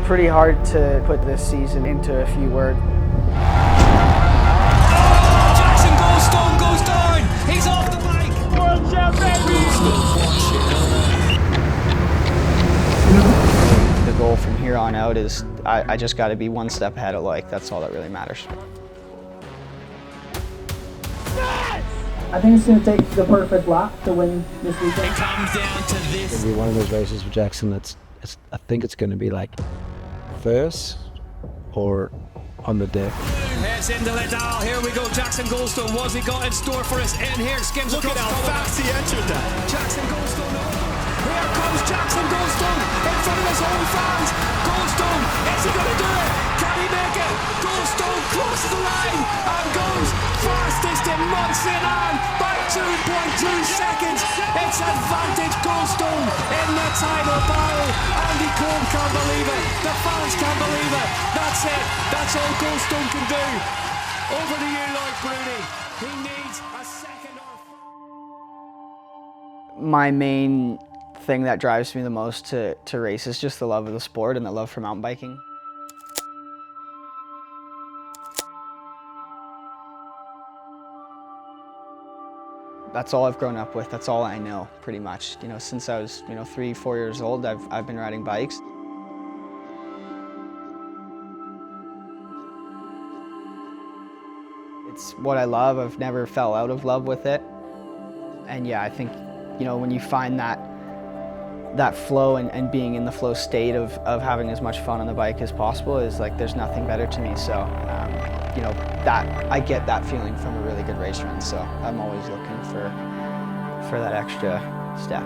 pretty hard to put this season into a few words. Jackson Goldstone goes down. He's off the bike. World champion. The goal from here on out is I just got to be one step ahead of like. That's all that really matters. I think it's going to take the perfect lap to win this weekend. It comes down to this. It's going to be one of those races with Jackson I think it's going to be like first or on the deck. Heads into leadup. Here we go. Jackson Goldstone. What's he got in store for us in here? Skims Look at how fast he entered that. Jackson Goldstone. Here comes Jackson Goldstone in front of his own fans. Goldstone, is he going to do it? Can he make it? Goldstone crosses the line and goes fastest in Montserrat by 2.2 seconds. It's advantage Goldstone in the title battle. Andy Cole can't believe it. The fans can't believe it. That's it. That's all Goldstone can do. Over to you, Lloyd Bruni. He needs a second or My main thing that drives me the most to race is just the love of the sport and the love for mountain biking. That's all I've grown up with. That's all I know, pretty much. You know, since I was 3, 4 years old, I've been riding bikes. It's what I love. I've never fell out of love with it. And yeah, I think, when you find that flow and being in the flow state of having as much fun on the bike as possible is like, there's nothing better to me. So, that I get that feeling from a really good race run. So I'm always looking for that extra step,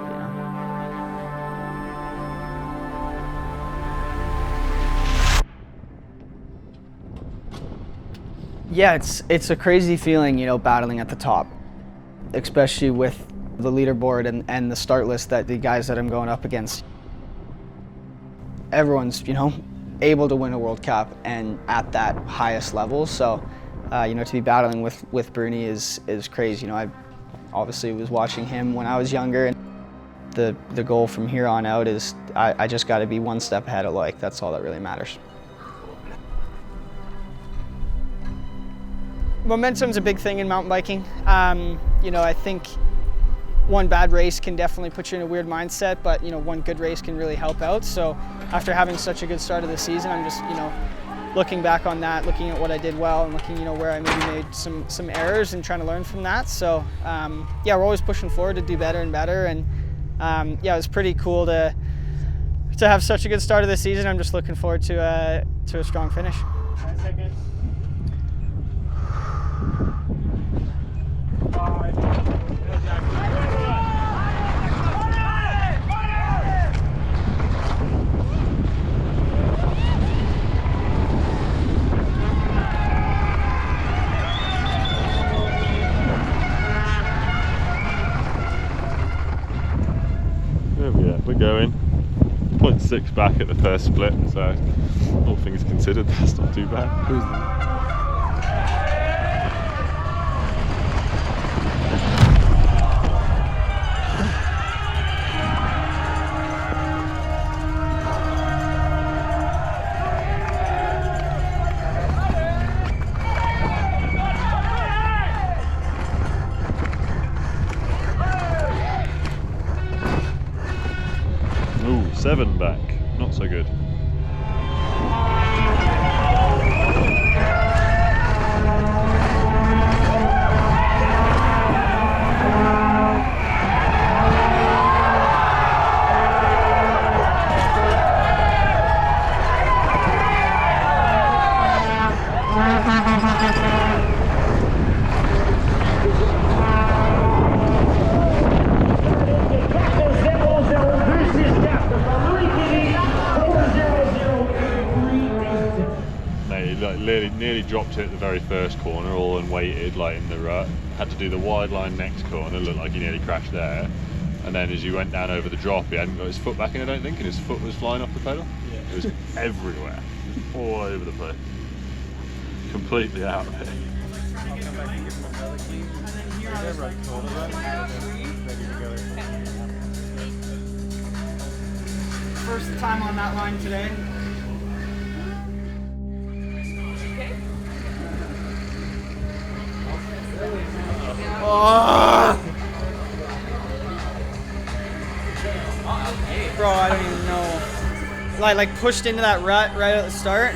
Yeah, it's a crazy feeling, battling at the top, especially with the leaderboard and the start list that the guys that I'm going up against. Everyone's, able to win a World Cup and at that highest level. So, to be battling with Bruni is crazy. I obviously was watching him when I was younger, and the goal from here on out is I just got to be one step ahead of like. That's all that really matters. Momentum's a big thing in mountain biking. I think one bad race can definitely put you in a weird mindset, but one good race can really help out. So after having such a good start of the season, I'm just looking back on that, looking at what I did well, and looking where I maybe made some errors and trying to learn from that. So yeah, we're always pushing forward to do better and better. And yeah, it was pretty cool to have such a good start of the season. I'm just looking forward to a strong finish. 10 seconds. 5. We're going 0.6 back at the first split, so all things considered, that's not too bad. Ooh, 7 back, not so good. Nearly dropped it at the very first corner, all unweighted, like in the rut. Had to do the wide line next corner, looked like he nearly crashed there. And then as you went down over the drop, he hadn't got his foot back in, I don't think, and his foot was flying off the pedal. Yeah. It was everywhere, just all over the place. Completely out of it. First time on that line today. Oh! Bro, I don't even know. I like pushed into that rut right at the start,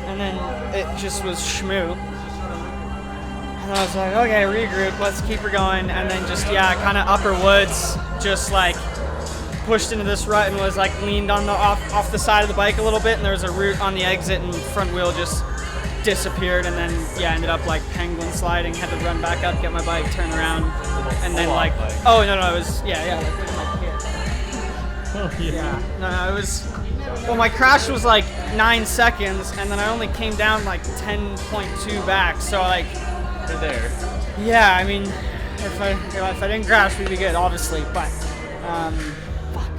and then it just was schmoo. And I was like, okay, regroup, let's keep her going. And then just, yeah, kind of upper woods, just like pushed into this rut and was like leaned on the off the side of the bike a little bit, and there was a root on the exit and front wheel just disappeared, and then yeah, ended up like penguin sliding, had to run back up, get my bike, turn around, and then like, oh no, it was, yeah, like here. Yeah, no, it was, well, my crash was like 9 seconds, and then I only came down like 10.2 back, so like, You're there. yeah, I mean, if I didn't crash, we'd be good, obviously, but, fuck,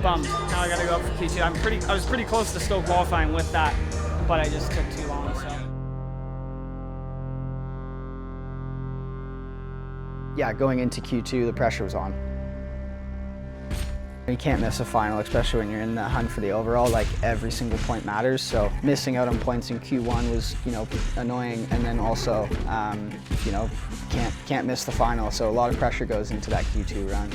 bummed. Now I gotta go up for Q2. I was pretty close to still qualifying with that, but I just took too long, so. Yeah, going into Q2, the pressure was on. You can't miss a final, especially when you're in the hunt for the overall. Like, every single point matters, so missing out on points in Q1 was, you know, annoying, and then also, you know, can't miss the final, so a lot of pressure goes into that Q2 run.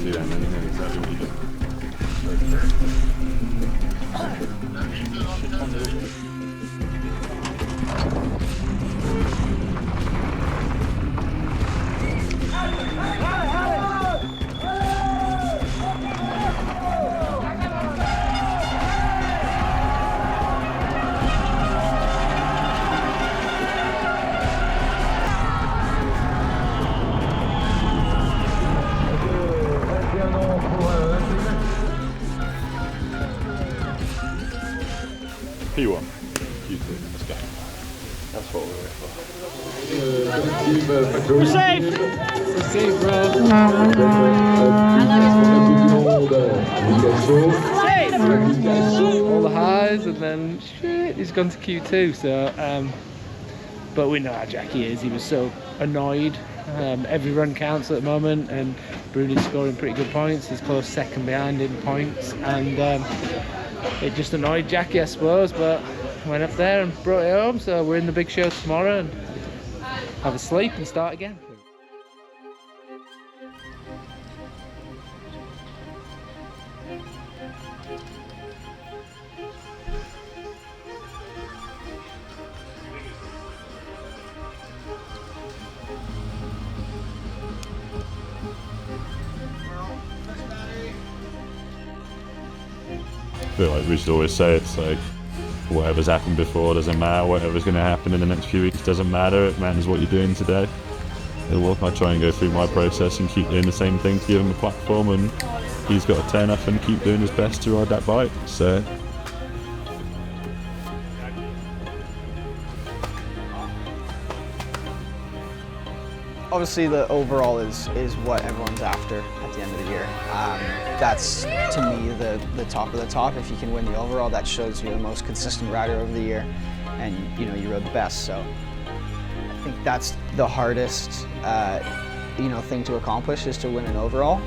See that, and then you know exactly what you're doing. P1, Q2, let's go. That's what we're here for. We're safe! We're safe, bro. All the highs, and then shit, he's gone to Q2. So, but we know how Jackie is. He was so annoyed. Every run counts at the moment, and Bruni's scoring pretty good points. He's close second behind in points, and it just annoyed Jackie, I suppose. But went up there and brought it home. So we're in the big show tomorrow and have a sleep and start again. I feel like we should always say it's like whatever's happened before doesn't matter, whatever's going to happen in the next few weeks doesn't matter, it matters what you're doing today. I try and go through my process and keep doing the same thing to give him a platform, and he's got to turn up and keep doing his best to ride that bike. So Obviously the overall is what everyone's after at the end of the year. That's, to me, the top of the top. If you can win the overall, that shows you're the most consistent rider over the year, and you know, you rode the best. So I think that's the hardest you know, thing to accomplish, is to win an overall.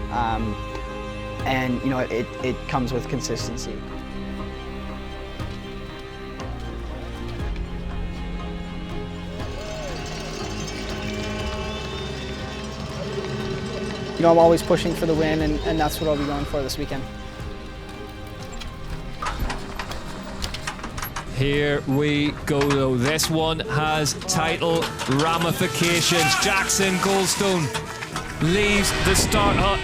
And you know, it comes with consistency. You know, I'm always pushing for the win, and that's what I'll be going for this weekend. Here we go though. This one has title ramifications. Jackson Goldstone leaves the start hut.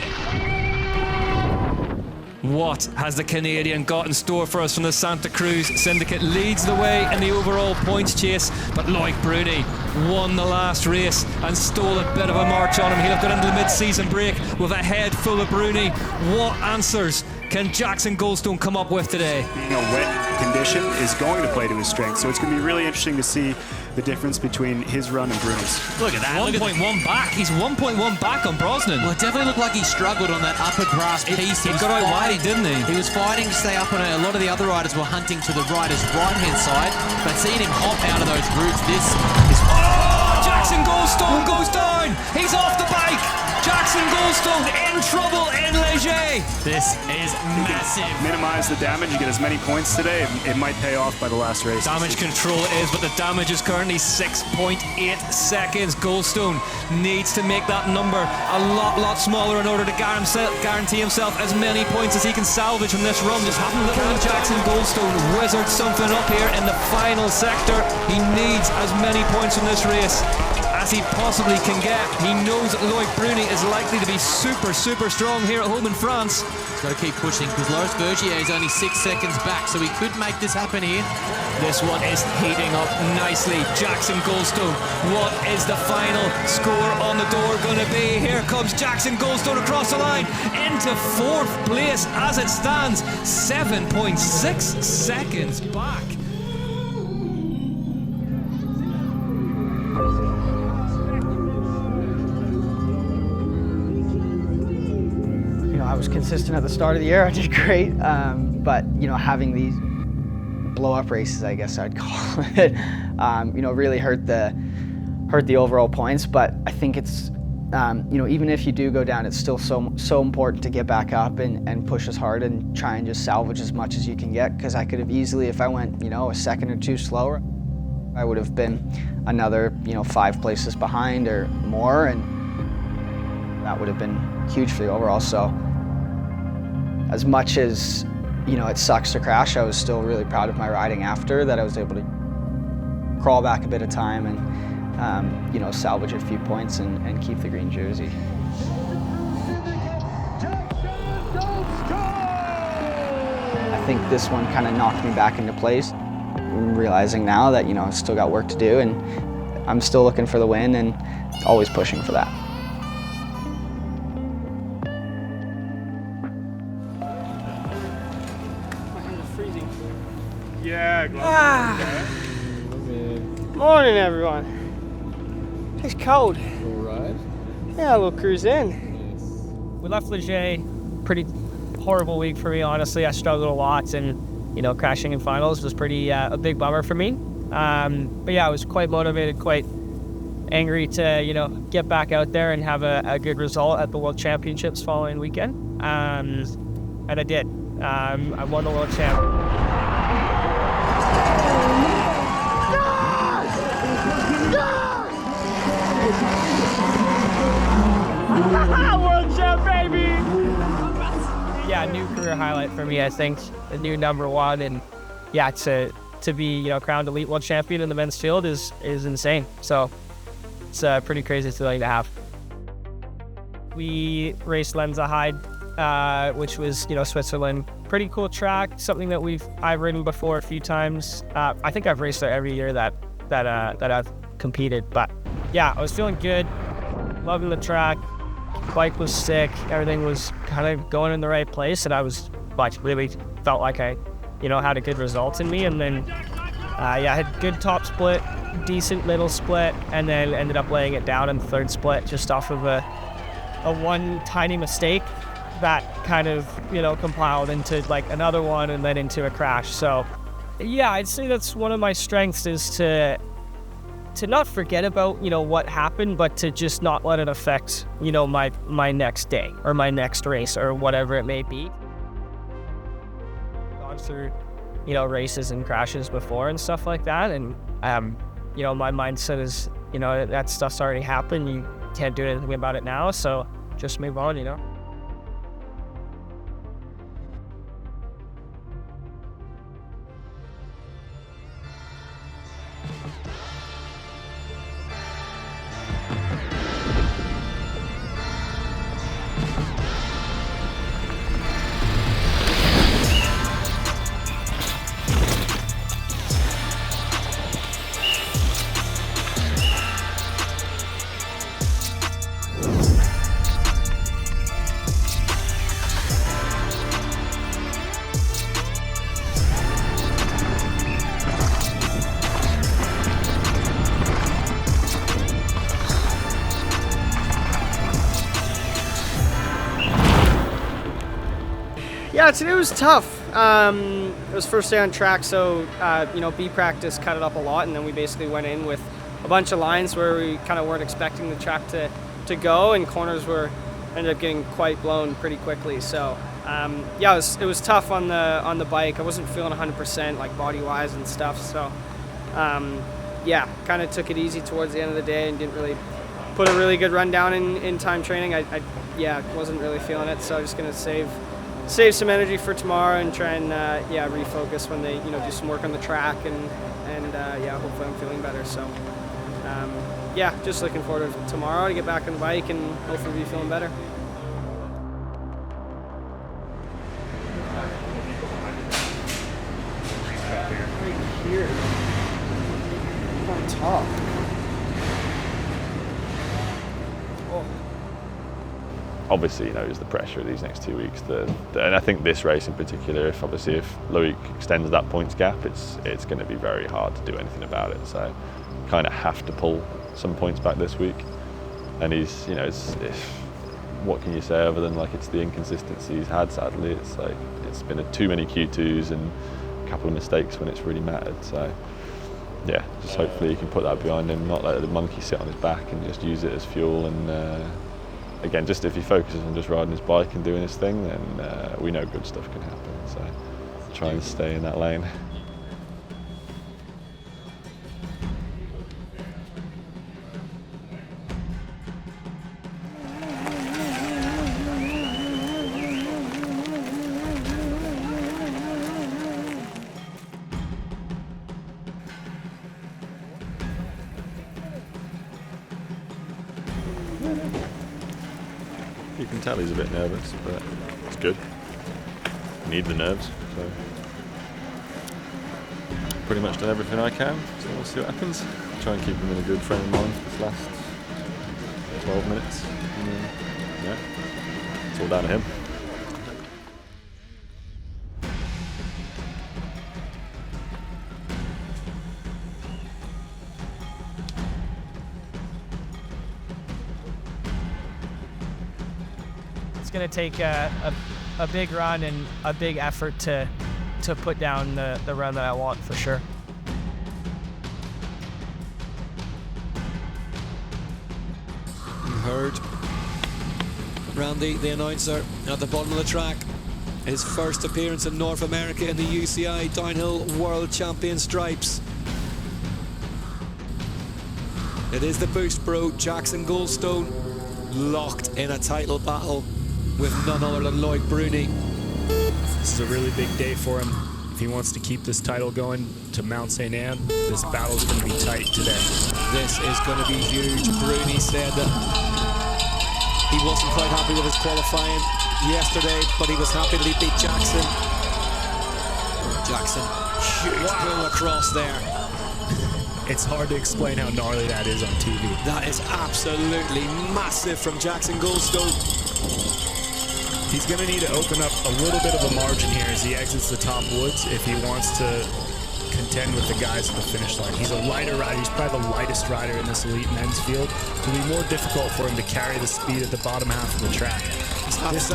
What has the Canadian got in store for us from the Santa Cruz Syndicate? Leads the way in the overall points chase, but Loic Bruni won the last race and stole a bit of a march on him. He'll have got into the mid-season break with a head full of Bruni. What answers can Jackson Goldstone come up with today? Being a wet condition is going to play to his strength, so it's going to be really interesting to see the difference between his run and Bruno's. Look at that. 1.1 back. He's 1.1 back on Brosnan. Well, it definitely looked like he struggled on that upper grass piece. He got out wide, didn't he? He was fighting to stay up on it. A lot of the other riders were hunting to the rider's right-hand side, but seeing him hop out of those routes, this is... Oh, Jackson Goldstone goes down. He's off the bike. Jackson Goldstone in trouble in Leger. This is massive. Minimize the damage, you get as many points today, it might pay off by the last race. Damage control is, but the damage is currently 6.8 seconds. Goldstone needs to make that number a lot smaller in order to guarantee himself as many points as he can salvage from this run. Just having a look at Jackson Goldstone wizard something up here in the final sector. He needs as many points from this race as he possibly can get. He knows that Loic Bruni is likely to be super strong here at home in France. He's got to keep pushing because Loris Bergier is only 6 seconds back, so he could make this happen here. This one is heating up nicely. Jackson Goldstone, what is the final score on the door going to be? Here comes Jackson Goldstone across the line into 4th place as it stands, 7.6 seconds back. I was consistent at the start of the year. I did great, but having these blow-up races, I guess I'd call it, really hurt the overall points. But I think it's even if you do go down, it's still so important to get back up and push as hard and try and just salvage as much as you can get. Because I could have easily, if I went a second or two slower, I would have been another 5 places behind or more, and that would have been huge for the overall. So as much as it sucks to crash, I was still really proud of my riding after that. I was able to crawl back a bit of time and salvage a few points and keep the green jersey. I think this one kind of knocked me back into place. I'm realizing now that I've still got work to do, and I'm still looking for the win and always pushing for that. Morning, everyone. It's cold. All right. Yeah, a little cruise in. We left Leger. Pretty horrible week for me, honestly. I struggled a lot, and crashing in finals was pretty a big bummer for me. But yeah, I was quite motivated, quite angry to get back out there and have a good result at the World Championships following weekend. And I did. I won the World Champ. World champ, baby! Yeah, new career highlight for me, I think. A new #1, and yeah, to be crowned elite world champion in the men's field is insane. So it's a pretty crazy feeling to have. We raced Lenzerheide, which was Switzerland. Pretty cool track, something that I've ridden before a few times. I think I've raced there every year that I've competed. But yeah, I was feeling good, loving the track. Bike was sick. Everything was kind of going in the right place, and I was really felt like I, had a good result in me. And then, I had good top split, decent middle split, and then ended up laying it down in the 3rd split just off of a one tiny mistake that kind of compiled into another one and then into a crash. So yeah, I'd say that's one of my strengths, is to not forget about what happened, but to just not let it affect my next day or my next race or whatever it may be. Gone through races and crashes before and stuff like that, and my mindset is that stuff's already happened. You can't do anything about it now, so just move on. Yeah, today was tough. It was first day on track, so B practice cut it up a lot, and then we basically went in with a bunch of lines where we kind of weren't expecting the track to go, and corners ended up getting quite blown pretty quickly. So it was tough on the bike. I wasn't feeling 100% like body wise and stuff. So kind of took it easy towards the end of the day and didn't really put a really good run down in time training. I wasn't really feeling it, so I'm just gonna save some energy for tomorrow and try and refocus when they do some work on the track and hopefully I'm feeling better. So just looking forward to tomorrow to get back on the bike and hopefully be feeling better. Right here on top. Obviously, he knows the pressure of these next 2 weeks. And I think this race in particular, if Loic extends that points gap, it's going to be very hard to do anything about it. So, kind of have to pull some points back this week. And he's, what can you say other than like it's the inconsistency he's had? Sadly, it's like it's been too many Q2s and a couple of mistakes when it's really mattered. So, just hopefully he can put that behind him, not let the monkey sit on his back, and just use it as fuel. And again, just if he focuses on just riding his bike and doing his thing, then we know good stuff can happen. So try and stay in that lane. You can tell he's a bit nervous, but it's good. Need the nerves, so pretty much done everything I can, so we'll see what happens. Try and keep him in a good frame of mind for this last 12 minutes. And it's all down to him. Going to take a big run and a big effort to put down the run that I want for sure. You heard Randy, the announcer, at the bottom of the track. His first appearance in North America in the UCI Downhill World Champion stripes. It is the Boost Bro, Jackson Goldstone, locked in a title battle with none other than Loic Bruni. This is a really big day for him. If he wants to keep this title going to Mount St. Anne, this battle's going to be tight today. This is going to be huge. Bruni said that he wasn't quite happy with his qualifying yesterday, but he was happy that he beat Jackson. Jackson, huge pull across there. It's hard to explain how gnarly that is on TV. That is absolutely massive from Jackson Goldstone. He's going to need to open up a little bit of a margin here as he exits the top woods if he wants to contend with the guys at the finish line. He's a lighter rider. He's probably the lightest rider in this elite men's field. It'll be more difficult for him to carry the speed at the bottom half of the track. This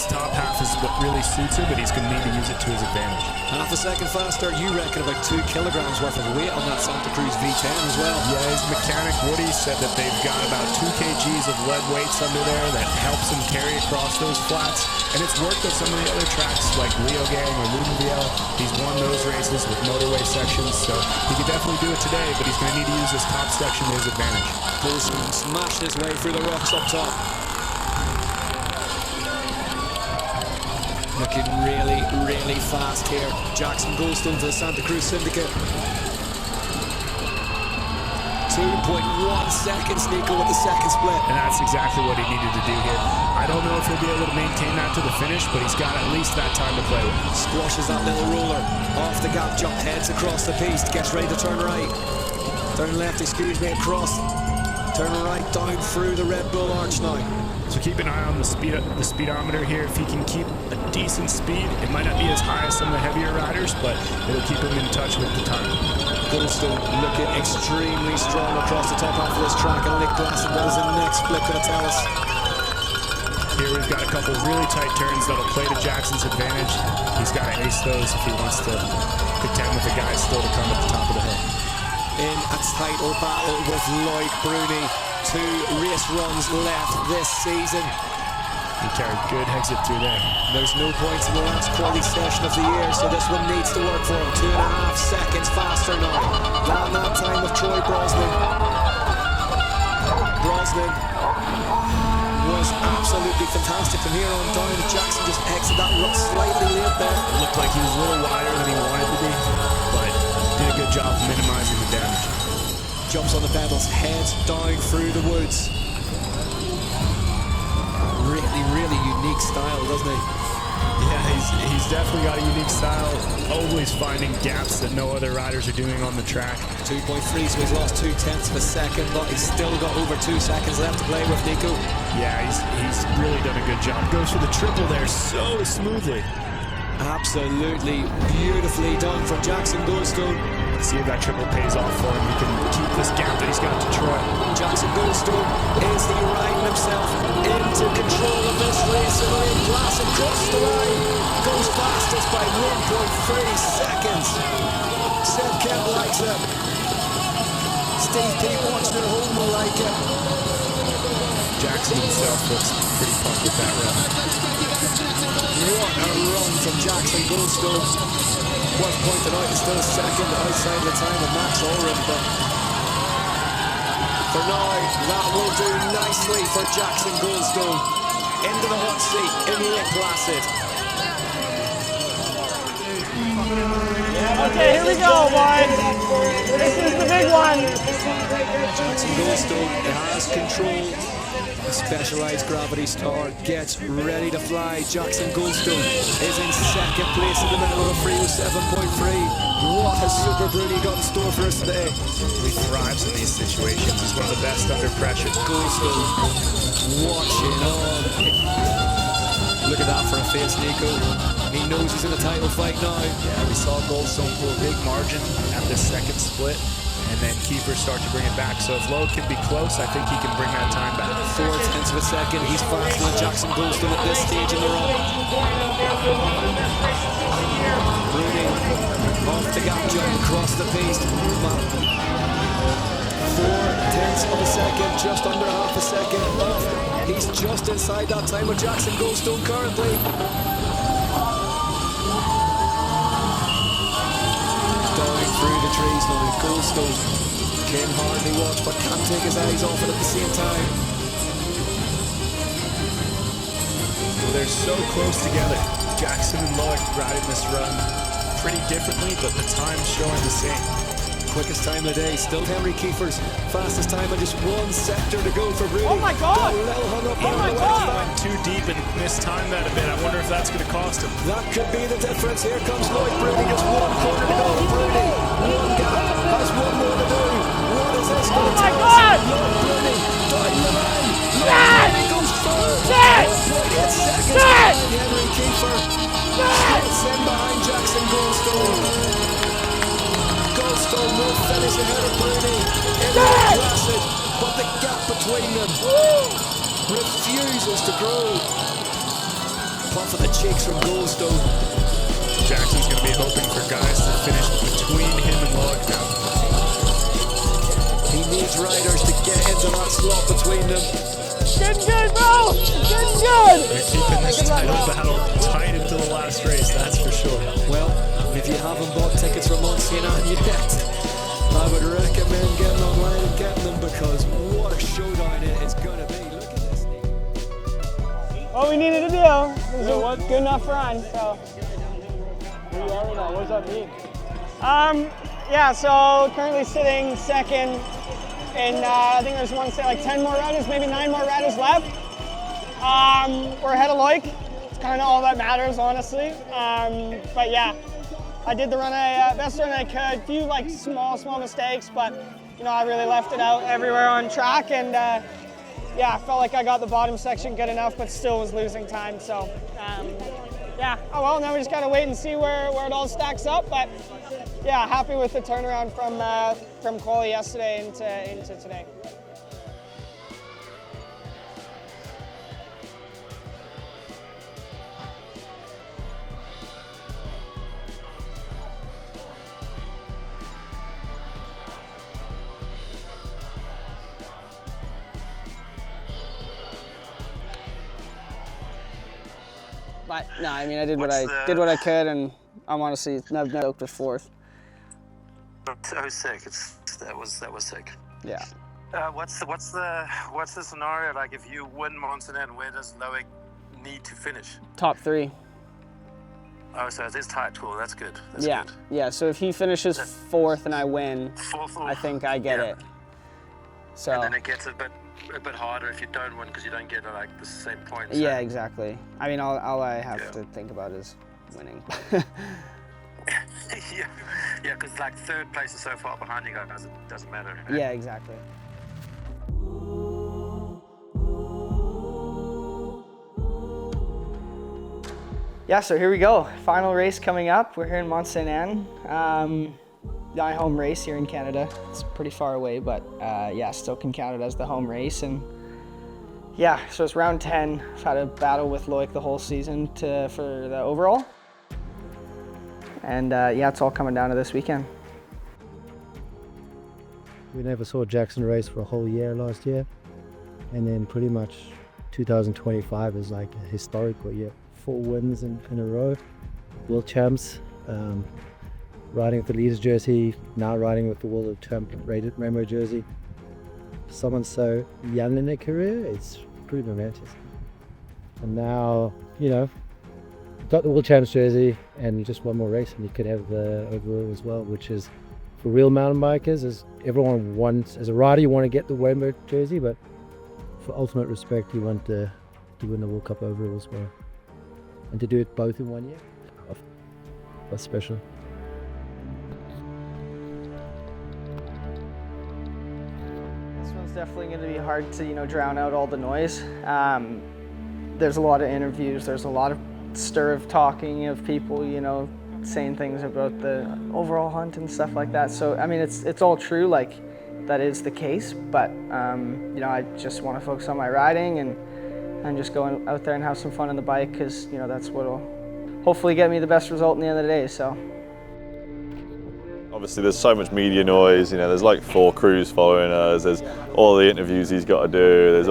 top half is what really suits him, but he's going to need to use it to his advantage. Half a second faster, you reckon about 2 kilograms worth of weight on that Santa Cruz V10 as well. Yeah, his mechanic Woody said that they've got about 2 kgs of lead weights under there that helps him carry across those flats. And it's worked at some of the other tracks like Leogang or Ludenvielle. He's won those races with motorway sections, so he could definitely do it today, but he's going to need to use this top section to his advantage. Goldstone smashed his way through the rocks up top. Looking really, really fast here. Jackson Goldstone for the Santa Cruz Syndicate. 2.1 seconds, Nico, with the second split. And that's exactly what he needed to do here. I don't know if he'll be able to maintain that to the finish, but he's got at least that time to play with. Squashes that little roller. Off the gap jump, heads across the piste. Gets ready to turn right. Turn left, excuse me, across. Turn right, down through the Red Bull Arch now. So keep an eye on the speedometer here. If he can keep a decent speed, it might not be as high as some of the heavier riders, but it'll keep him in touch with the time. Goldstone looking extremely strong across the top half of this track. And Nick Placid, what is the next split going to tell us? Here we've got a couple really tight turns that'll play to Jackson's advantage. He's got to ace those if he wants to contend with the guys still to come at the top of the hill. In a title battle with Lloyd Bruni. 2 race runs left this season. He carried good exit through there. There's no points in the last quality session of the year, so this one needs to work for him. 2.5 seconds faster now than that time of Troy Brosnan. Brosnan was absolutely fantastic from here on down. Jackson just exited that rut slightly late there. It looked like he was a little wider than he wanted to be, but did a good job minimizing the damage. Jumps on the pedals, heads down through the woods. Really unique style, doesn't he? Yeah, he's definitely got a unique style. Always finding gaps that no other riders are doing on the track. 2.3, so he's lost 0.2 of a second, but he's still got over 2 seconds left to play with, Nico. Yeah, he's really done a good job. Goes for the triple there so smoothly. Absolutely beautifully done from Jackson Goldstone. Let's see if that triple pays off for him. He can keep this gap that he's got to Troy. Jackson Goldstone, is he riding himself into control of this race? And in Placid crosses the line, goes fastest by 1.3 seconds. Seb Kemp likes it. Steve P watching at home will like it. Jackson himself looks pretty pumped with that run. What a run from Jackson Goldstone. Worth pointing out, he's still second outside the time of Max Ulrich, but for now, that will do nicely for Jackson Goldstone. Into the hot seat in Lake Placid. Okay, here we go, boys. This is the big one. Jackson Goldstone has control. The Specialized Gravity Star gets ready to fly. Jackson Goldstone is in second place in the middle of a 307.3. What has Super Bruni got in store for us today? He thrives in these situations. He's one of the best under pressure. Goldstone watching on. Look at that for a face, Nico. He knows he's in a title fight now. Yeah, we saw Goldstone pull a big margin at this second split, and then keepers start to bring it back. So if Lowe can be close, I think he can bring that time back. 0.4 of a second. He's faster than Jackson Goldstone at this stage in the run. Bruni off the gap jump across the piste. 0.4 of a second, just under half a second off. He's just inside that time of Jackson Goldstone currently. Down through the trees now, Goldstone can hardly watch but can't take his eyes off it at the same time. Well, they're so close together. Jackson and Loic riding this run pretty differently, but the time's showing the same. Quickest time of the day, still Henry Kiefer's fastest time and just 1 sector to go for Bruni. Oh my God! Got a little hung up Oh on my the God! left. Too deep and mistimed that a bit. I wonder if that's going to cost him. That could be the difference. Here comes Lloyd Bruni, just 1 corner to go. Bruni, 1 gap, has 1 more to do. What is this going to tell us? Lloyd Bruni, down the line. Bruni goes third. 1.8 seconds behind Henry Kiefer. Splits in behind Jackson Goldstone. Goldstone will finish ahead of Bruni in Lake Placid, but the gap between them refuses to grow. Puff of the cheeks from Goldstone. Jackson's going to be hoping for guys to finish between him and Loic now. He needs riders to get into that slot between them. Getting good, bro! Getting good! They're keeping this title battle tight into the last race, that's for sure. Well, if you haven't bought tickets for Monsignor yet, I would recommend getting online and getting them, because what a showdown it is going to be. Look at this. What we needed to do was a good enough run, so. What does that mean? Yeah, so currently sitting second, and I think there's like 10 more riders, maybe 9 more riders left. We're ahead of Loic. It's kind of all that matters, honestly. But yeah, I did the run best run I could. A few like small mistakes, but you know, I really left it out everywhere on track, and yeah, I felt like I got the bottom section good enough, but still was losing time. So yeah, oh well, now we just gotta wait and see where it all stacks up. But yeah, happy with the turnaround from quali yesterday into today. But no, I mean, I did what I could, and I'm honestly not stoked with 4th. So sick. That was sick. Yeah. What's the scenario like if you win Montserrat? Where does Loic need to finish? Top 3. Oh, so it is tight. Cool. That's good. That's yeah. good. Yeah. So if he finishes 4th and I win, I think I get it. So. And then it gets a bit harder if you don't win because you don't get like the same points. Yeah, exactly. I mean, all I have to think about is winning. Yeah, because like 3rd place is so far behind you guys, it doesn't matter. Yeah, exactly. Yeah, so here we go. Final race coming up. We're here in Mont Saint Anne. My home race here in Canada. It's pretty far away, but yeah, still can count it as the home race. And yeah, so it's round 10. I've had a battle with Loic the whole season for the overall. And yeah, it's all coming down to this weekend. We never saw Jackson race for a whole year last year. And then pretty much 2025 is like a historical year. 4 wins in a row. World champs. Riding with the leaders jersey, now riding with the World Champ Rainbow jersey. For someone so young in their career, it's pretty momentous. And now, you know, got the World Champs jersey and just one more race and you could have the overall as well, which is for real mountain bikers, as everyone wants, as a rider you want to get the Rainbow jersey, but for ultimate respect you want to win the World Cup overall as well. And to do it both in 1 year, that's special. Definitely going to be hard to drown out all the noise. There's a lot of interviews, there's a lot of stir of talking of people saying things about the overall hunt and stuff like that. So I mean it's all true, like that is the case, but I just want to focus on my riding and just going out there and have some fun on the bike, because that's what'll hopefully get me the best result in the end of the day. So obviously there's so much media noise, there's like 4 crews following us, there's all the interviews he's got to do, there's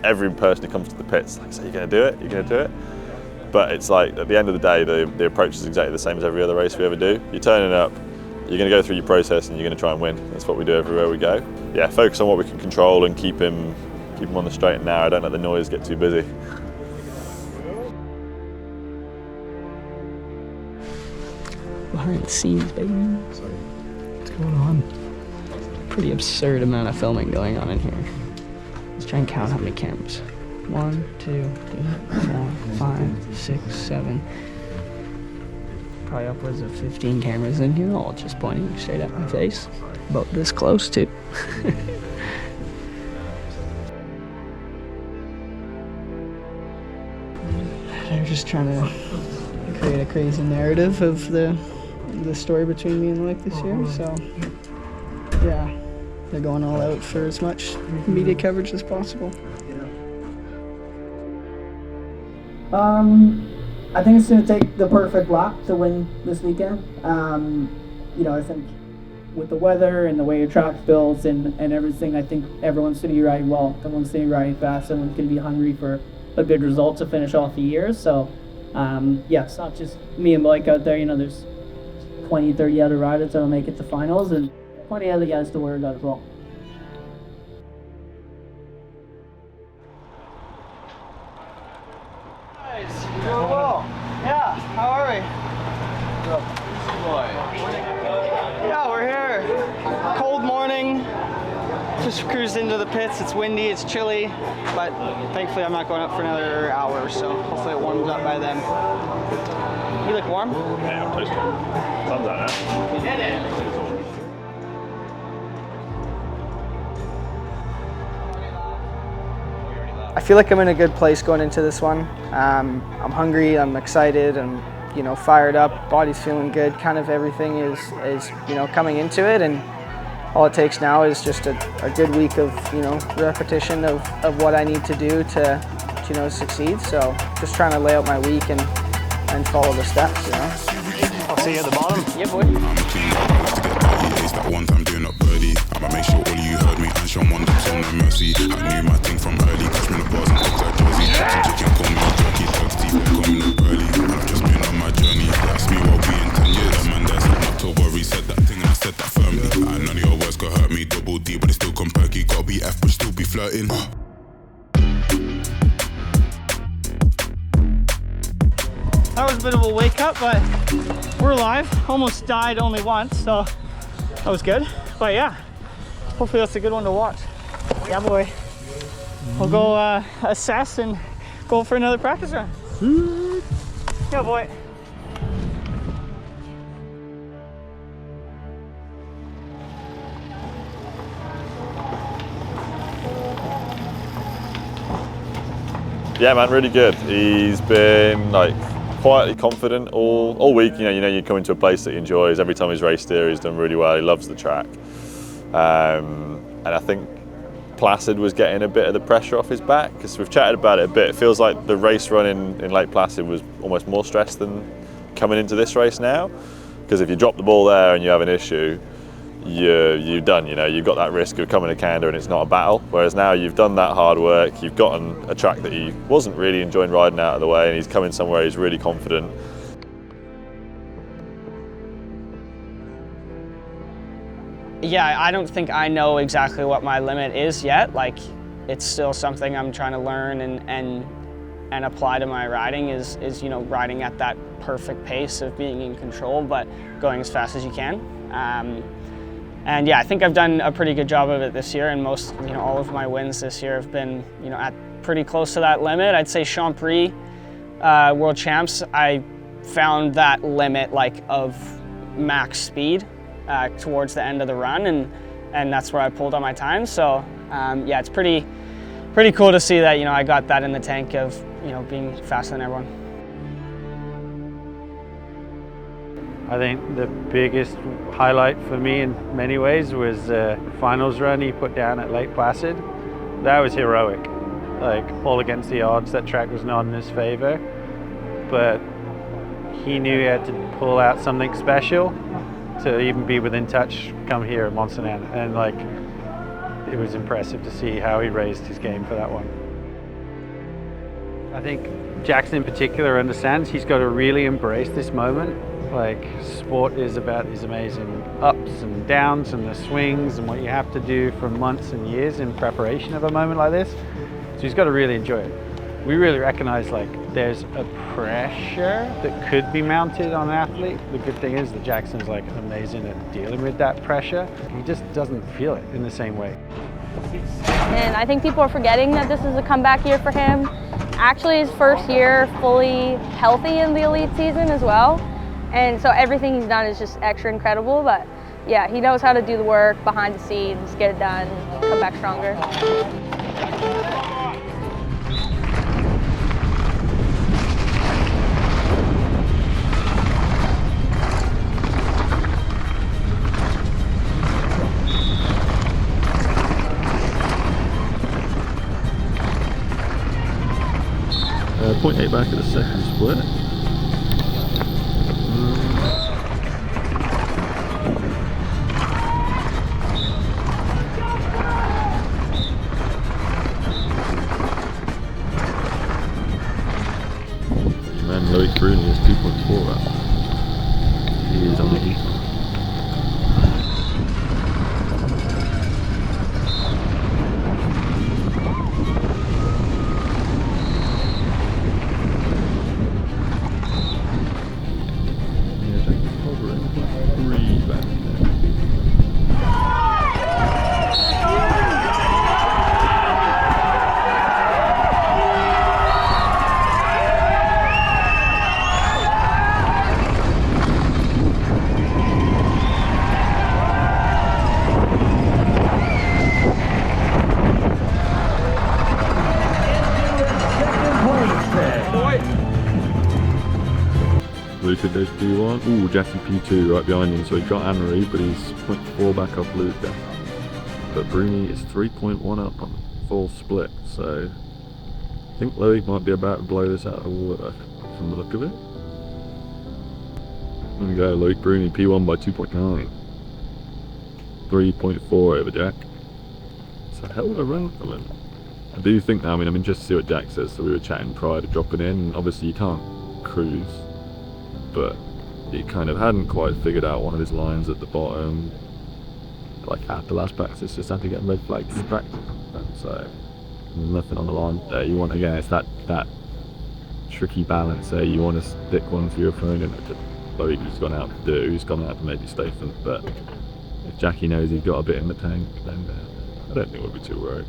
every person who comes to the pits like, so you're going to do it, you're going to do it. But it's like, at the end of the day, the approach is exactly the same as every other race we ever do. You're turning up, you're going to go through your process and you're going to try and win. That's what we do everywhere we go. Yeah, focus on what we can control and keep him on the straight and narrow, don't let the noise get too busy. Behind the scenes, baby. Sorry. What's going on? Pretty absurd amount of filming going on in here. Let's try and count how many cameras. 1, 2, 3, 4, 5, 6, 7. Probably upwards of 15 cameras in here, all just pointing straight at my face. About this close, too. They're just trying to create a crazy narrative of the story between me and Loic this year, so yeah, they're going all out for as much media coverage as possible. I think it's going to take the perfect lap to win this weekend. I think with the weather and the way your track builds and everything, I think everyone's going to be riding well. Everyone's going to be riding fast. Everyone's going to be hungry for a good result to finish off the year. So, yeah, it's not just me and Mike out there. There's 20, 30 other riders that'll make it to finals and plenty of other guys to worry about as well. Doing well. Yeah, how are we? Yeah, we're here. Cold morning. Just cruised into the pits. It's windy, it's chilly, but thankfully I'm not going up for another hour, so hopefully it warms up by then. You look warm? Yeah, I'm toasty. Sun's out now. We did it. I feel like I'm in a good place going into this one. I'm hungry, I'm excited, I'm fired up, body's feeling good, kind of everything is coming into it, and all it takes now is just a good week of repetition of what I need to do to succeed. So just trying to lay out my week and follow the steps. I'll see you at the bottom. Yeah, boy. That one time doing up birdie. I'ma make sure all of you heard me and show one that's on no mercy. I knew my thing from early, catch me in the bars and things like Jersey. Chicken call me jerky, thugs teeth, call me That was a bit of a wake up, but we're alive. Almost died only once, so that was good. But yeah, hopefully that's a good one to watch. Yeah, boy. We'll go assess and go for another practice run. Yeah, boy. Yeah, man, really good. He's been like quietly confident all week. You know, you come into a place that he enjoys. Every time he's raced here, he's done really well. He loves the track, and I think Placid was getting a bit of the pressure off his back because we've chatted about it a bit. It feels like the race run in Lake Placid was almost more stress than coming into this race now. Because if you drop the ball there and you have an issue, you're done. You know, you've got that risk of coming to Canada and it's not a battle. Whereas now you've done that hard work, you've gotten a track that he wasn't really enjoying riding out of the way, and he's coming somewhere he's really confident. Yeah, I don't think I know exactly what my limit is yet. Like, it's still something I'm trying to learn and apply to my riding is you know, riding at that perfect pace of being in control, but going as fast as you can. And yeah, I think I've done a pretty good job of it this year, and most, you know, all of my wins this year have been, you know, at pretty close to that limit. I'd say Champrix World Champs, I found that limit like of max speed towards the end of the run, and that's where I pulled on my time. So yeah, it's pretty cool to see that, you know, I got that in the tank of, you know, being faster than everyone. I think the biggest highlight for me in many ways was the finals run he put down at Lake Placid. That was heroic, like all against the odds. That track was not in his favor, but he knew he had to pull out something special to even be within touch come here at Montserrat, and like it was impressive to see how he raised his game for that one. I think Jackson in particular understands he's got to really embrace this moment. Like, sport is about these amazing ups and downs and the swings and what you have to do for months and years in preparation of a moment like this. So he's got to really enjoy it. We really recognize like there's a pressure that could be mounted on an athlete. The good thing is that Jackson's like amazing at dealing with that pressure. He just doesn't feel it in the same way. And I think people are forgetting that this is a comeback year for him. Actually, his first year fully healthy in the elite season as well. And so everything he's done is just extra incredible, but yeah, he knows how to do the work behind the scenes, get it done, come back stronger. Point 8 back at the second split. Man, Loic Bruni is 2.4 up. He is on the heat. Luca does P1. Ooh, Jackson P2 right behind him, so he got Anne-Marie, but he's 0.4 back off Luca. But Bruni is 3.1 up on full split, so I think Loic might be about to blow this out of the water from the look of it. There we go, Loic Bruni P1 by 2.9. 3.4 over Jack. It's a hell of a run for him. I do think that, I mean, I'm interested to see what Jack says, so we were chatting prior to dropping in. Obviously you can't cruise, but he kind of hadn't quite figured out one of his lines at the bottom. Like after last practice, just had to get red flags in practice. So nothing on the line there. You want, again, it's that tricky balance there. You want to stick one to your opponent, which Loic has gone out to do. He's gone out to maybe Statham, but if Jackie knows he's got a bit in the tank, then I don't think we'll be too worried.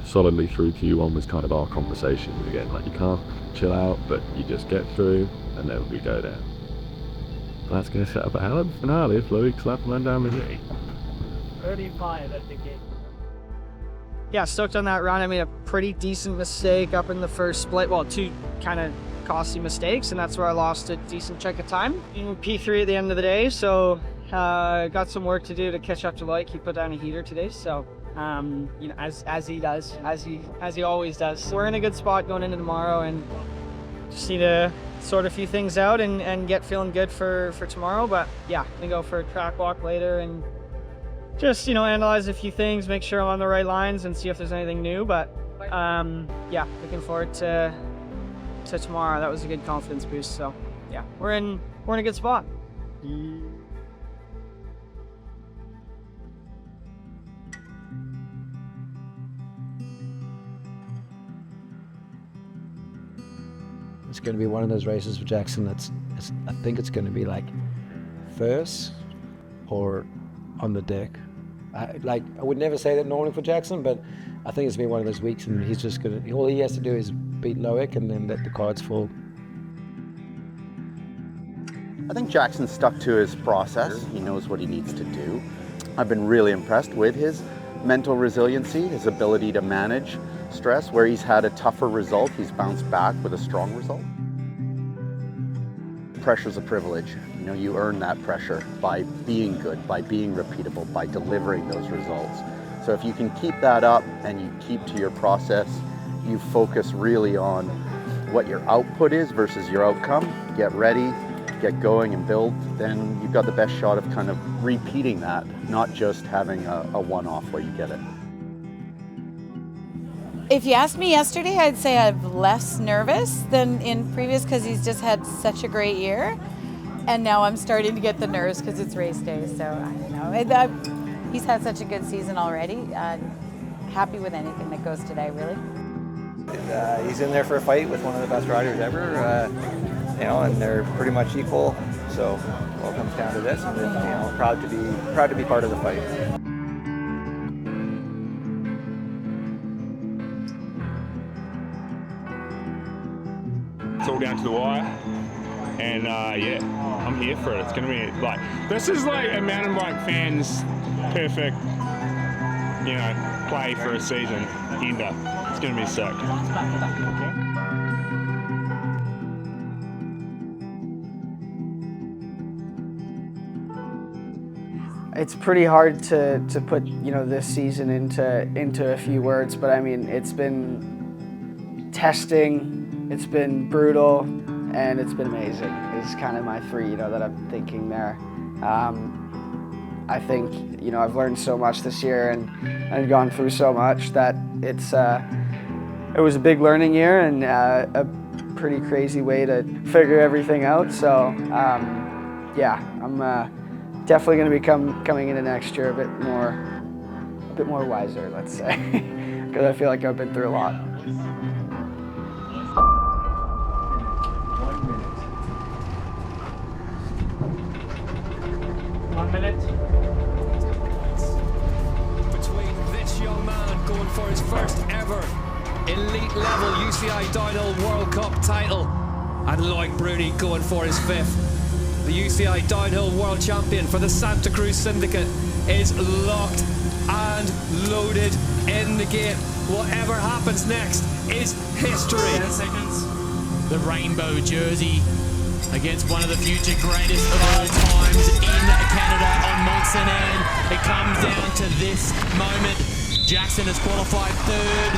Solidly through Q1 was kind of our conversation again. Like, you can't chill out, but you just get through, and then we go down. That's going to set up a hell of a finale if Loic slaps one down the knee. 35 at the gate. Yeah, stoked on that run. I made a pretty decent mistake up in the first split. Well, two kind of costly mistakes, and that's where I lost a decent chunk of time in P3 at the end of the day. So got some work to do to catch up to Loic. He put down a heater today, so you know, as he does, as he always does. We're in a good spot going into tomorrow, and just need to sort a few things out and get feeling good for tomorrow. But yeah, gonna go for a track walk later and just, you know, analyze a few things, make sure I'm on the right lines and see if there's anything new. But yeah, looking forward to tomorrow. That was a good confidence boost. So yeah, we're in a good spot. It's going to be one of those races for Jackson I think it's going to be like first or on the deck. I would never say that normally for Jackson, but I think it's been one of those weeks, and he's just going to, all he has to do is beat Loic and then let the cards fall. I think Jackson stuck to his process. He knows what he needs to do. I've been really impressed with his mental resiliency, his ability to manage stress. Where he's had a tougher result, he's bounced back with a strong result. Pressure's a privilege. You know, you earn that pressure by being good, by being repeatable, by delivering those results. So if you can keep that up and you keep to your process, you focus really on what your output is versus your outcome, get ready, get going and build, then you've got the best shot of kind of repeating that, not just having a one-off where you get it. If you asked me yesterday, I'd say I'm less nervous than in previous because he's just had such a great year. And now I'm starting to get the nerves because it's race day. So I don't know. He's had such a good season already. Happy with anything that goes today, really. He's in there for a fight with one of the best riders ever. You know, and they're pretty much equal. So it all comes down to this, and you know, proud to be part of the fight. It's all down to the wire, and yeah, I'm here for it. It's going to be like, this is like a mountain bike fan's perfect, you know, play for a season ender. It's going to be sick. It's pretty hard to put, you know, this season into a few words, but I mean, it's been testing. It's been brutal, and it's been amazing. It's kind of my three, you know, that I'm thinking there. I think, you know, I've learned so much this year and I've gone through so much that it was a big learning year and a pretty crazy way to figure everything out. So yeah, I'm definitely going to be coming into next year a bit more wiser, let's say, because I feel like I've been through a lot. 1 minute. Between this young man going for his first ever elite level UCI Downhill World Cup title and Loic Bruni going for his fifth. The UCI Downhill World Champion for the Santa Cruz Syndicate is locked and loaded in the gate. Whatever happens next is history. 10 seconds. The rainbow jersey against one of the future greatest of all times in Canada on Mont-Saint-Anne. It comes down to this moment. Jackson has qualified third.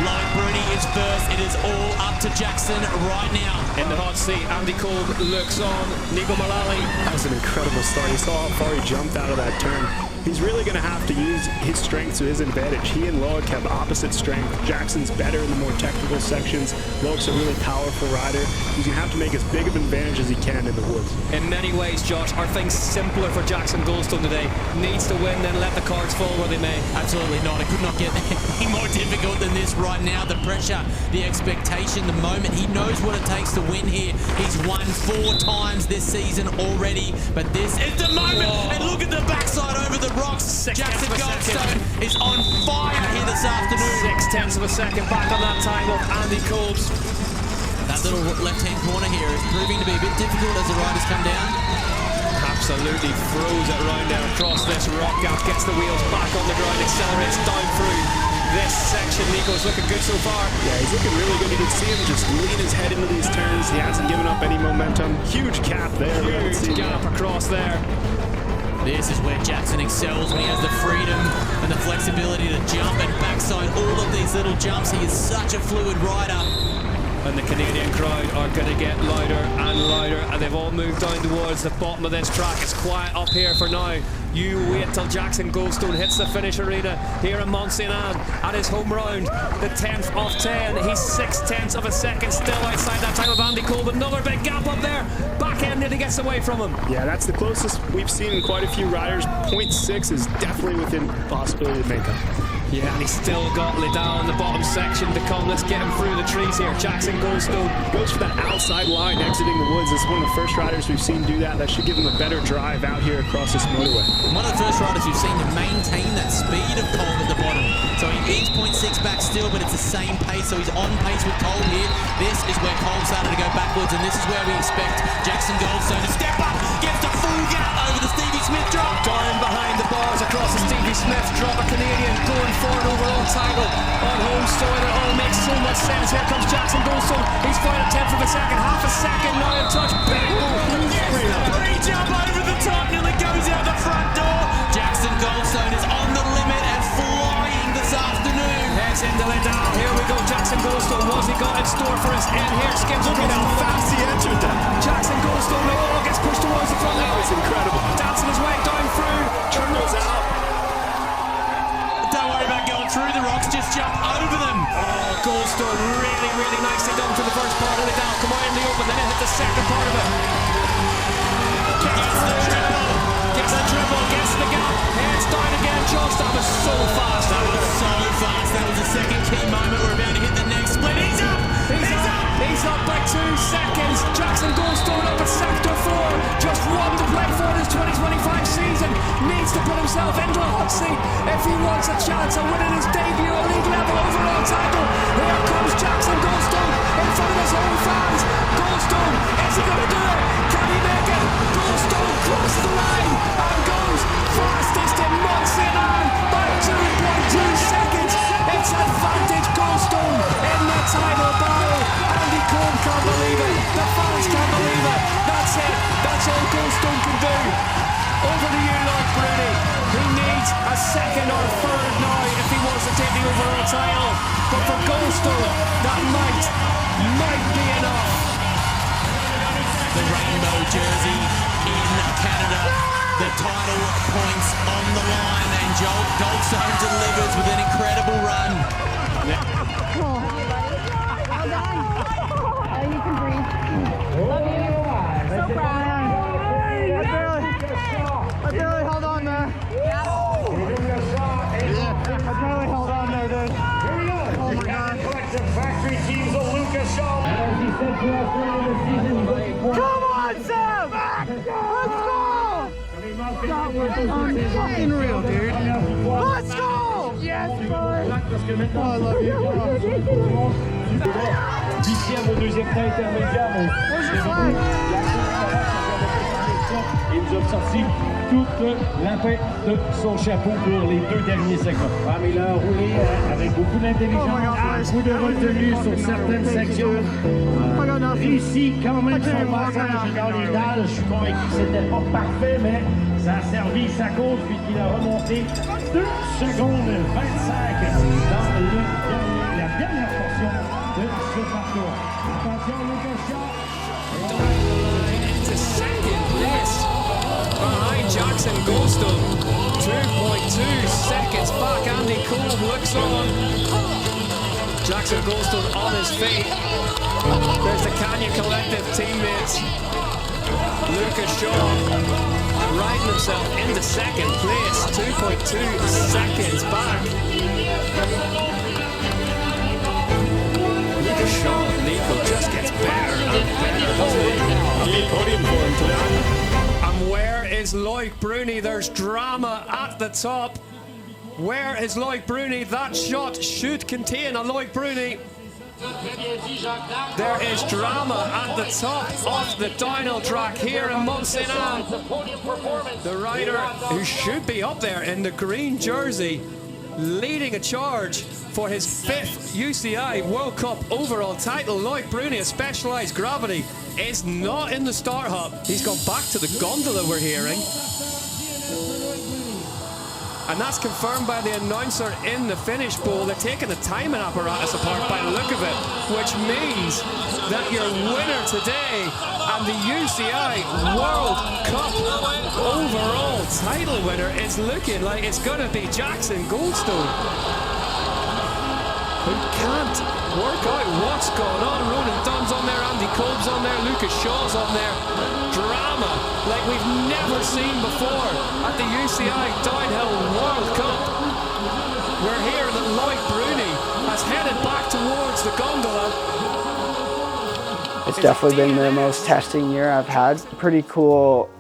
Loic Bruni is first. It is all up to Jackson right now. In the hot seat, Andy Kolb looks on. Nico Mullally That was an incredible start. You saw how far he jumped out of that turn. he's really going to have to use his strength to his advantage. He and Loic have opposite strength. Jackson's better in the more technical sections. Loic's a really powerful rider. He's going to have to make as big of an advantage as he can in the woods. In many ways, Josh, are things simpler for Jackson Goldstone today? Needs to win, then let the cards fall where they may. Absolutely not. It could not get any more difficult than this right now. The pressure, the expectation, the moment. He knows what it takes to win here. He's won 4 times this season already, but this is the moment. Whoa. And look at the backside over the rocks. Jackson Goldstone is on fire here this afternoon. 0.6 of a second back on that time of Andy Kolb's. That little left-hand corner here is proving to be a bit difficult as the riders come down. Absolutely throws it right down across this rock gap, gets the wheels back on the ground, accelerates down through this section. Nico's looking good so far. Yeah, he's looking really good. You can see him just lean his head into these turns. He hasn't given up any momentum. Huge gap there. Huge gap across there. This is where Jackson excels when he has the freedom and the flexibility to jump and backside all of these little jumps. He is such a fluid rider. And the Canadian crowd are going to get louder and louder, and they've all moved down towards the bottom of this track. It's quiet up here for now. You wait till Jackson Goldstone hits the finish arena here in Mont Saint Anne at his home round. The 10th of 10. He's 0.6 of a second still outside that time of Andy Kolb. Another big gap up there. Back end nearly gets away from him. Yeah, that's the closest we've seen in quite a few riders. 0.6 is definitely within possibility of makeup. Yeah, and he's still got Liddell in the bottom section to come. Let's get him through the trees here. Jackson Goldstone goes for that outside line exiting the woods. It's one of the first riders we've seen do that. That should give him a better drive out here across this motorway. One of the first riders we've seen to maintain that speed of Kolb at the bottom. So he is 0.6 back still, but it's the same pace. So he's on pace with Kolb here. This is where Kolb started to go backwards, and this is where we expect Jackson Goldstone to step up, gets the full gap over the Stevie Smith drop. Down behind the bars across the Stevie Smith drop. A Canadian going for an overall title on home soil. It all makes so much sense. Here comes Jackson Goldstone. He's flying a 10th of a second, half a second now in touch. Free jump over the top, nearly goes out the front door. Jackson Goldstone is on the limit and flying this afternoon. Heads into Liddell. Here we go. Jackson Goldstone. What's he got in store for us? In here, skims. Look at how fast he entered that. Jackson Goldstone gets pushed towards the front. That was incredible. Dancing his way down through. Turns out. Don't worry about going through the rocks, just jump over them. Oh, Goldstone really, really nicely done for the first part of Liddell. Come out in the open, then it hit the second part of it. Gets the dribble, gets the gap, heads down again. Josh, that was so fast. That was so fast. That was the second key moment. We're about to hit the next split. He's up! He's up by 2 seconds. Jackson Goldstone up at sector 4. Just one to play for this 2025 season. Needs to put himself into a hot seat if he wants a chance of winning his debut elite level overall title. Here comes Jackson Goldstone in front of his own fans. Goldstone, is he going to do it? Can he make it? Goldstone crosses the line and goes fastest in Mont Saint Anne by 2.2 seconds. It's advantage Goldstone in the title battle. Andy Kolb can't believe it. The fans can't believe it. That's it. That's all Goldstone can do. Over to you, Lord Bruni. He needs a second or third now if he wants to take the overall title. But for Goldstone, that might be enough. The rainbow jersey in Canada. The title points on the line, and Goldstone delivers with an incredible run. You can breathe. Love you. So proud. I barely held on there. Yeah. I barely held on there, dude. Here we go. Oh my God. Collective factory teams of Lucas Shaw. As he said to us earlier this season, come on, Sam! Let's go! That was unreal, dude. Let's go! Yes, boy! Oh, I love you. 10e au deuxième temps intermédiaire. Et nous a sorti toute la tête de son chapeau pour les 2 derniers segments. Ah, mais il a roulé avec beaucoup d'intelligence, beaucoup de retenue sur certaines sections. Réussi quand même son passage dans les dalles. Je suis convaincu que c'était pas parfait, mais ça a servi sa cause puisqu'il a remonté 2 secondes 25 dans la dernière portion de ce parcours. Attention, Lucas Shaw. Into second place behind Jackson Goldstone, 2.2 seconds back. Andy Cole looks on. Jackson Goldstone on his feet. There's the Canyon Collective teammates. Lucas Shaw riding himself into second place, 2.2 seconds back. Lucas Shaw, Nico, just gets better and better, doesn't he? Podium for him today. And where is Loic Bruni? There's drama at the top. Where is Loic Bruni? That shot should contain a Loic Bruni. There is drama at the top of the downhill track here in Mont Saint Anne. The rider who should be up there in the green jersey, leading a charge for his 5th UCI World Cup overall title. Loic Bruni, a Specialized Gravity, is not in the start hut. He's gone back to the gondola, we're hearing. And that's confirmed by the announcer in the finish bowl. They're taking the timing apparatus apart by the look of it, which means that your winner today and the UCI World Cup overall title winner is looking like it's going to be Jackson Goldstone, who can't work out what's going on. Ronan Dunn's on there, Andy Kolb's on there, Lucas Shaw's on there. Drama like we've never seen before at the UCI Downhill World Cup. We're hearing that Loic Bruni has headed back towards the gondola. It's definitely been the most testing year I've had. Pretty cool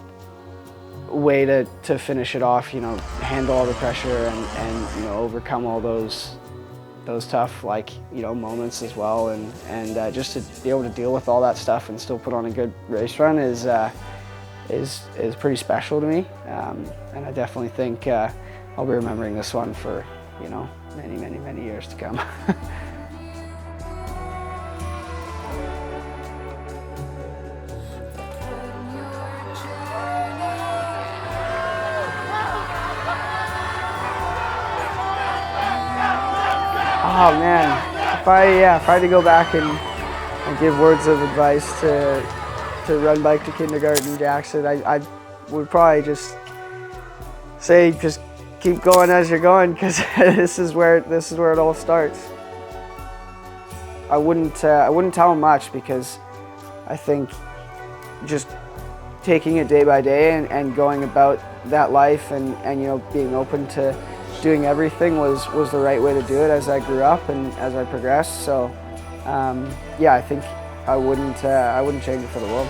way to finish it off, you know, handle all the pressure and you know, overcome all those tough, like, you know, moments as well, and just to be able to deal with all that stuff and still put on a good race run is pretty special to me, and I definitely think I'll be remembering this one for, you know, many years to come. Oh man, if I had to go back and give words of advice to run bike to kindergarten Jackson, I would probably just say just keep going as you're going, because this is where it all starts. I wouldn't tell him much, because I think just taking it day by day and going about that life and you know, being open to doing everything was the right way to do it as I grew up and as I progressed. So yeah, I think I wouldn't change it for the world.